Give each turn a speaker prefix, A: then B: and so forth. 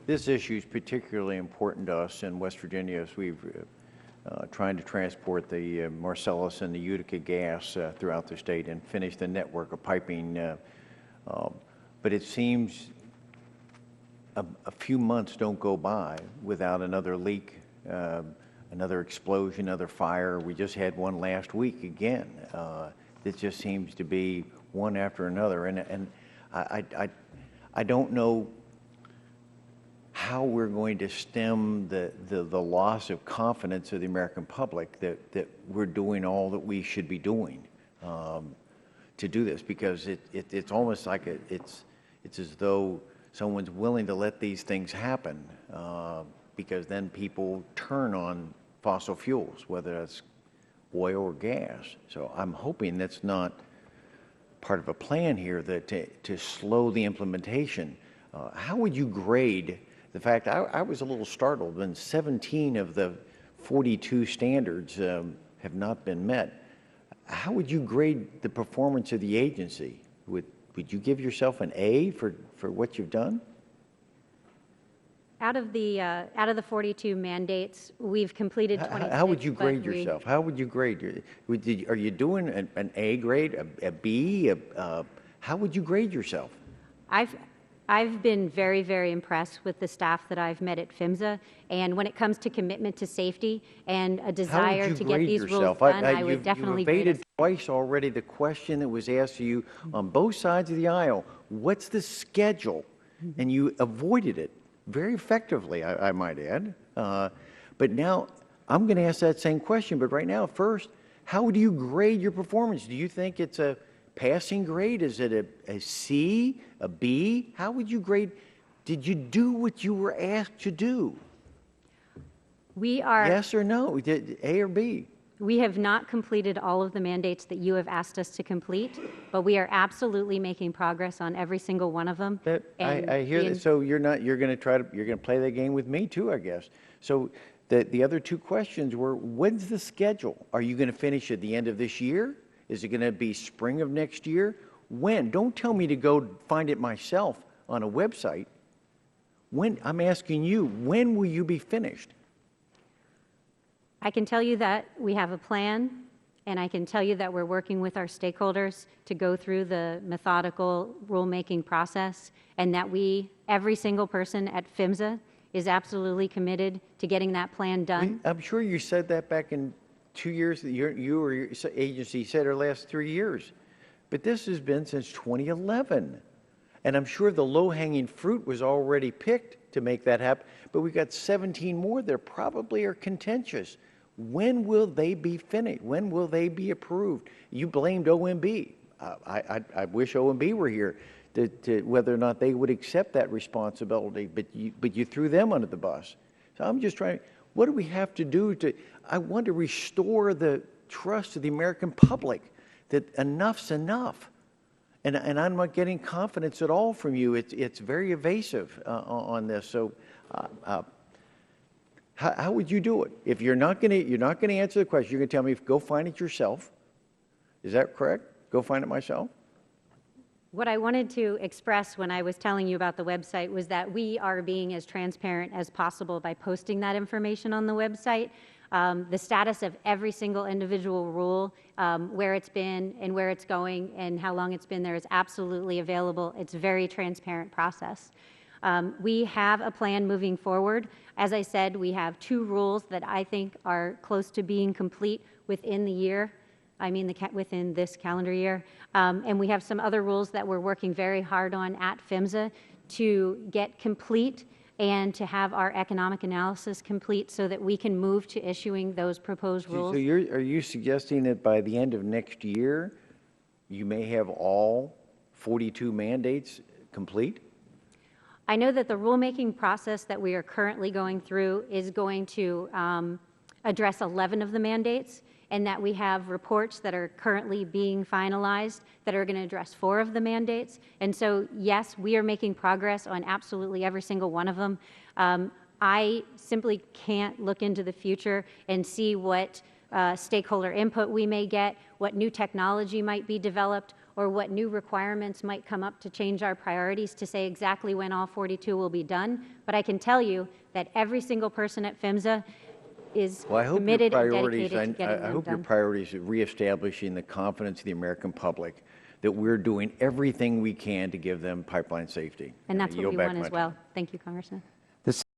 A: This issue is particularly important to us in West Virginia as we've trying to transport the Marcellus and the Utica gas throughout the state and finish the network of piping. But it seems a few months don't go by without another leak, another explosion, another fire. We just had one last week again. It just seems to be one after another. And I don't know how we're going to stem the loss of confidence of the American public that we're doing all that we should be doing to do this, because it's almost like it's as though someone's willing to let these things happen because then people turn on fossil fuels, whether that's oil or gas. So I'm hoping that's not part of a plan here that to slow the implementation. How would you grade the fact? I was a little startled when 17 of the 42 standards have not been met. How would you grade the performance of the agency? Would you give yourself an A for what you've done?
B: Out of the 42 mandates, we've completed 26.
A: How would you grade yourself? How would you grade? Are you doing an A grade, a B? How would you grade yourself?
B: I've been very, very impressed with the staff that I've met at PHMSA, and when it comes to commitment to safety and a desire to get these rules done, I would definitely grade us.
A: You've evaded twice already the question that was asked to you on both sides of the aisle. What's the schedule? And you avoided it very effectively, I might add. But now I'm going to ask that same question. But right now, first, how do you grade your performance? Do you think it's a passing grade? Is it a C, a B? How would you grade? Did you do what you were asked to do?
B: We are.
A: Yes or no? A or B?
B: We have not completed all of the mandates that you have asked us to complete, but we are absolutely making progress on every single one of them.
A: I hear that. So you're going to play that game with me too, I guess. So the other two questions were: when's the schedule? Are you going to finish at the end of this year? Is it going to be spring of next year? When? Don't tell me to go find it myself on a website. When? I'm asking you, when will you be finished?
B: I can tell you that we have a plan, and I can tell you that we're working with our stakeholders to go through the methodical rulemaking process, and that every single person at PHMSA is absolutely committed to getting that plan done.
A: I'm sure you said that back in 2 years that you or your agency said our last 3 years. But this has been since 2011. And I'm sure the low-hanging fruit was already picked to make that happen. But we've got 17 more that probably are contentious. When will they be finished? When will they be approved? You blamed OMB. I wish OMB were here to whether or not they would accept that responsibility. But you threw them under the bus. So I'm just trying. What do we have to do I want to restore the trust of the American public that enough's enough. And I'm not getting confidence at all from you. It's very evasive on this. So how would you do it? If you're not going to answer the question, you're going to tell me, go find it yourself. Is that correct? Go find it myself?
B: What I wanted to express when I was telling you about the website was that we are being as transparent as possible by posting that information on the website. The status of every single individual rule, where it's been and where it's going and how long it's been there is absolutely available. It's a very transparent process. We have a plan moving forward. As I said, we have 2 rules that I think are close to being complete within the year. Within this calendar year. And we have some other rules that we're working very hard on at PHMSA to get complete and to have our economic analysis complete so that we can move to issuing those proposed rules.
A: So are you suggesting that by the end of next year, you may have all 42 mandates complete?
B: I know that the rulemaking process that we are currently going through is going to address 11 of the mandates, and that we have reports that are currently being finalized that are going to address 4 of the mandates. And so, yes, we are making progress on absolutely every single one of them. I simply can't look into the future and see what stakeholder input we may get, what new technology might be developed, or what new requirements might come up to change our priorities to say exactly when all 42 will be done. But I can tell you that every single person at PHMSA is committed and dedicated to getting them done.
A: I hope your priorities are reestablishing the confidence of the American public that we're doing everything we can to give them pipeline safety.
B: And that's
A: I
B: what
A: yield
B: we
A: back
B: want
A: my
B: as well.
A: time.
B: Thank you, Congressman.